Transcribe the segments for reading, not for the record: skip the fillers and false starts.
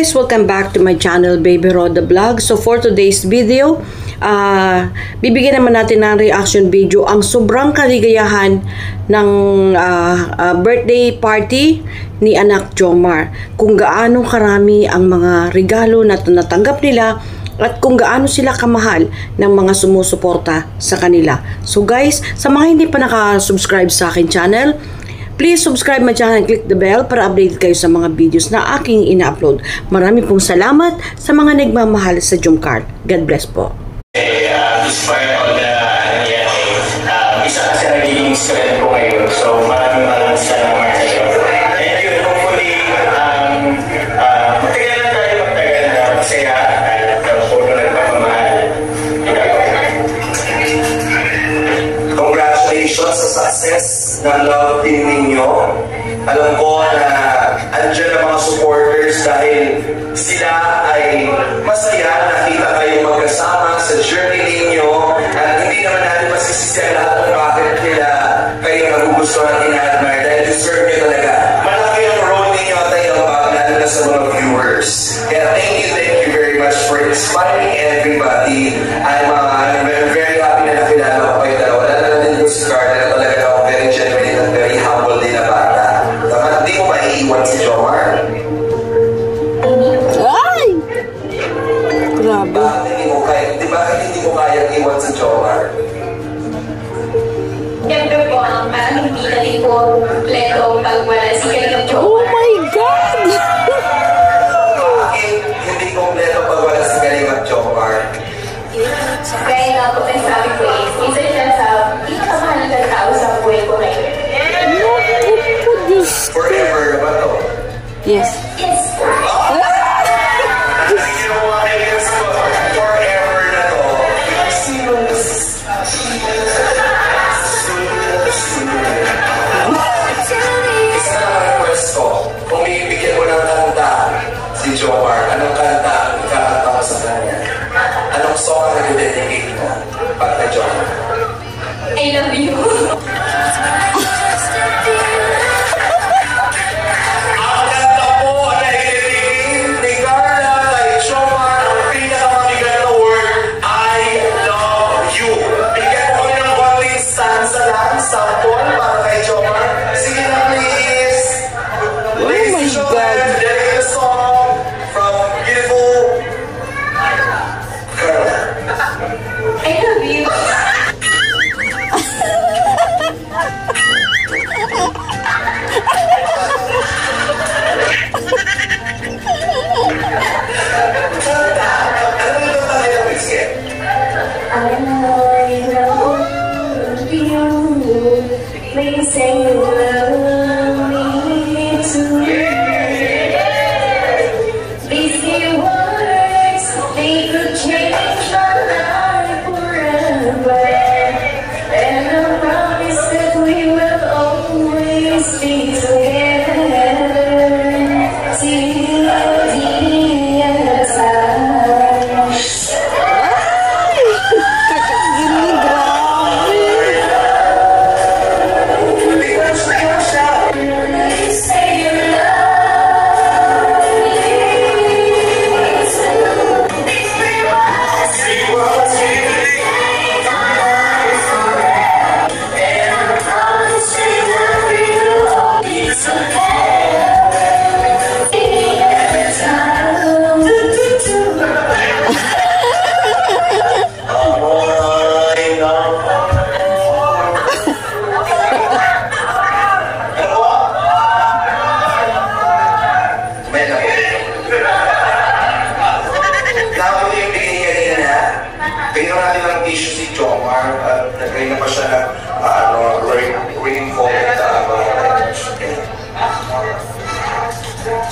guys, welcome back to my channel, Baby Roda Vlog. So for today's video, bibigyan naman natin ng reaction video ang sobrang kaligayahan ng birthday party ni anak Jomar. Kung gaano karami ang mga regalo na natanggap nila at kung gaano sila kamahal ng mga sumusuporta sa kanila. So guys, sa mga hindi pa nakasubscribe sa akin channel, please subscribe my channel and click the bell para update kayo sa mga videos na aking ina-upload. Marami pong salamat sa mga nagmamahal sa Jomcar. God bless po. Despite all the isa kasi nagiging strength ko ngayon. So maraming salamat sa iyo. And yun, hopefully, matagal na tayo na masaya at puro nagpapamahal. Congratulations sa success ng love team ninyo. Alam ko na andyan ang mga supporters dahil sila ay masaya nakita kayong magkasama sa journey ninyo at hindi naman natin masisisihan lahat kung bakit nila kayo nagugustuhan at ina-admire dahil deserve nyo talaga. Malaki ang role ninyo at ay ang lalo na sa mga viewers. Kaya thank you very much for inspiring everybody. I'm very happy na nakilala ko kayo dalawa. Lalo na din yung si Carla na talaga ako very genuine at very humble din na bata. Dapat hindi mo maiiwan si Jomar. Ay! Grabe. Bakit hindi mo kayang iwan si Jomar? Siyempre po, parang hindi na rin po kompleto pag wala si Kalingap Jomar. Oh my God! Bakit hindi kompleto pag wala si Kalingap Jomar? Kaya nga po tayo sabi ko isa siya sa pinakamahalagang tao sa buhay ko ngayon. Forever ba to? Yes. Yes. Forever na to. Isa na ang request ko. Kung bibigyan mo ng kanta si Jomar, anong kanta ang ikakanta mo sa kanya? Anong song ang nag-dedicate mo para kay Jomar? I love you. Ang kanta po na i-dedicate ni Carla kay Jomar, ang pinakamabigat na word, I love you. Bigyan mo kami ng konting stanza lang, sample para kay Jomar. Sige na please. Ladies and gentlemen, dedicate a song from beautiful Carla. I love you. Please say you love me too. These few words, they could change my life forever. And I promise that we will always be together till the end of time. Bigyan natin ng tissue si Jomar at nagay na pa siya ng rainfall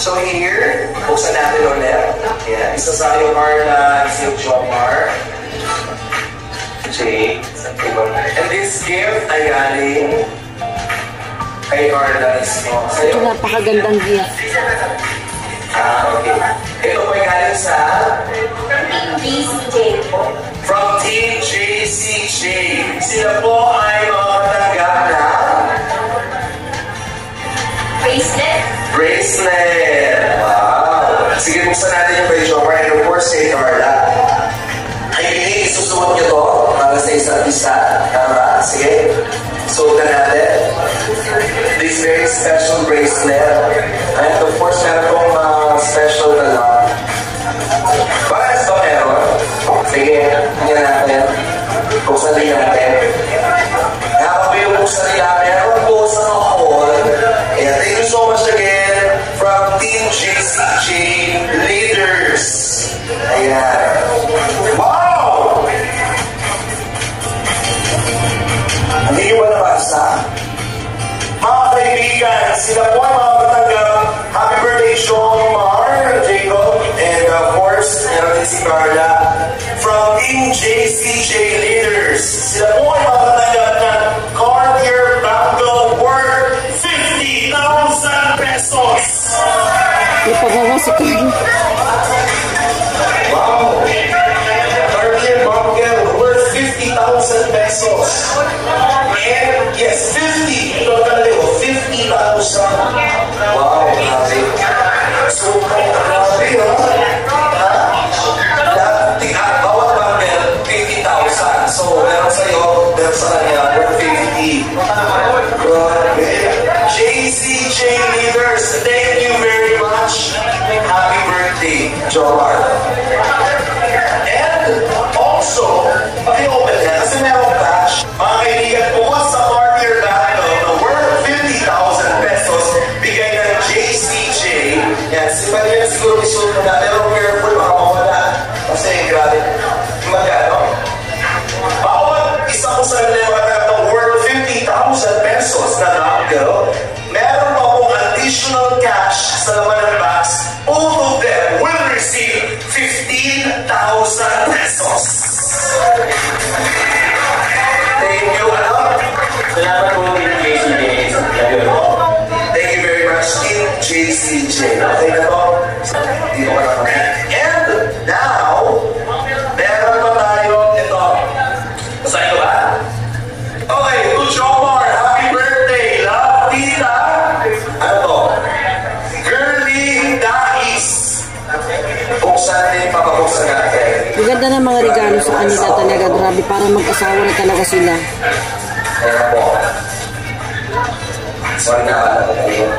So here, buksan natin ulit. Yeah, isa sa yung Carla, isa yung Jomar. Jay. And this gift ay galing kay Carla mismo. Ito napakagandang gift. Okay. Ito po ay galing sa TJCJ po. From Team JCJ. Sila po ay makatanggap na bracelet. Wow. Sige, buksan isa. Tama? Sige. Suot na natin. This very special bracelet. And of course, meron pong special na lang. Bakit ba meron? Sige, tingnan natin. Buksan din natin. Habang yung buksan nila, meron po sa hall. And thank you so much again from Team JCJ Leaders. Ayan. Wow! Hindi nyo ba nabasa? Mga kaibigan, sila po ay mga katanggap. Happy birthday, Sean, Mar, Jacob, and of course, meron din si Carla. From Team JCJ Leaders, sila po ay mga katanggap ng Cartier Bangle worth 50,000 pesos. Ipabawa si Carla. Wow! Cartier Bangle worth 50,000 pesos. And yes, 50. Ito talaga ko, 50,000. Wow, grabe. So, grabe, bawat bangle, 50,000. So, meron sa'yo, meron sa kanya, worth 50. Grabe. JCJ Leaders, thank you very much. Happy birthday, Jomar. And also, paki-open na, kasi meron cash. Mga kaibigan po sa Cartier Bangle na worth 50,000 pesos, bigay ng JCJ. Yan, pwede yan siguro isuot mo na, pero careful, baka mawala. Kasi grabe, magkano? Bawat isa ko sa kanila magkano ng worth 50,000 pesos na bangle, meron pa pong additional cash sa laman ng box. Both of them will receive 15,000 pesos. Thank you, ano? Salamat po din JCJ. Thank you very much, Team JCJ. Okay na po? Dito ka na kami. And now, meron pa tayo ito. Saan ko ba? Okay, to Jomar, happy birthday, love, tita. Ano to? Girly Dais. Buksan din, papabuksan natin. Ang ganda ng mga regalo sa kanila talaga. Grabe, para mag-asawa na talaga sila. Ayan po. Sorry na pala tayo.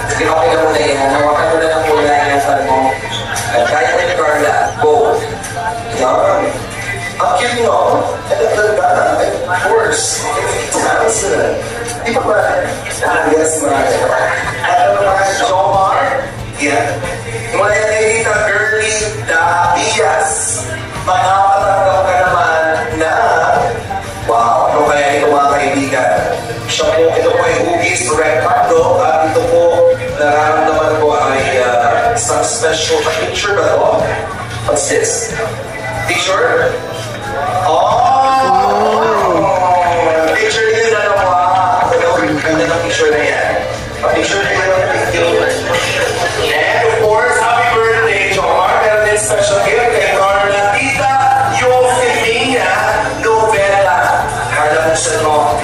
Sige, okay na muna yan. Hawakan mo na lang muna yung fan mo. At kaya na ni Carla. Go. Yan. Ang cute mo. Of course. Di ba ba? Yes, marami. Ano naman, Jomar? Yan. Mula yan ay dito, Girly Daias. Makapatanggap ka naman na wow, ano kaya ito mga kaibigan? Ito po ay hugis rectangle at ito po nararamdaman ko ay some special picture ba ito? What's this? Picture? Oh! Picture din na naman. Ganda ng picture na yan. Picture din na ng picture. And of course, happy birthday, Jomar. Meron din special gift kay Carla Tita Eufemia Novella. Carla, buksan mo.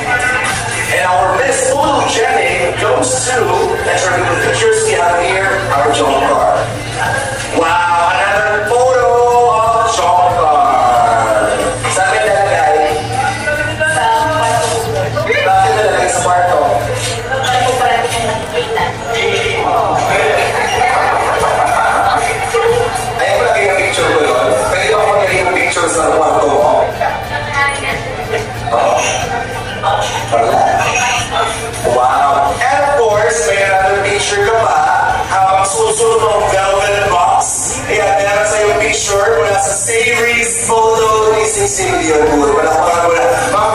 And our Miss Photogenic goes to, let's review the pictures we have here, our Jomar. Wow, another photo of Jomar. Saan may nalagay? Bakit nalagay sa kwarto? Ayaw ko lagay ng picture ko yun. Pwede ba ako lagay ng picture sa kwarto mo? Wow. And of course, may another picture ka pa habang susunod ng velvet box. Ayan, meron sa yung picture mula sa Savory's photo ni Cecilia Puro. Palakpakan mo na. Mga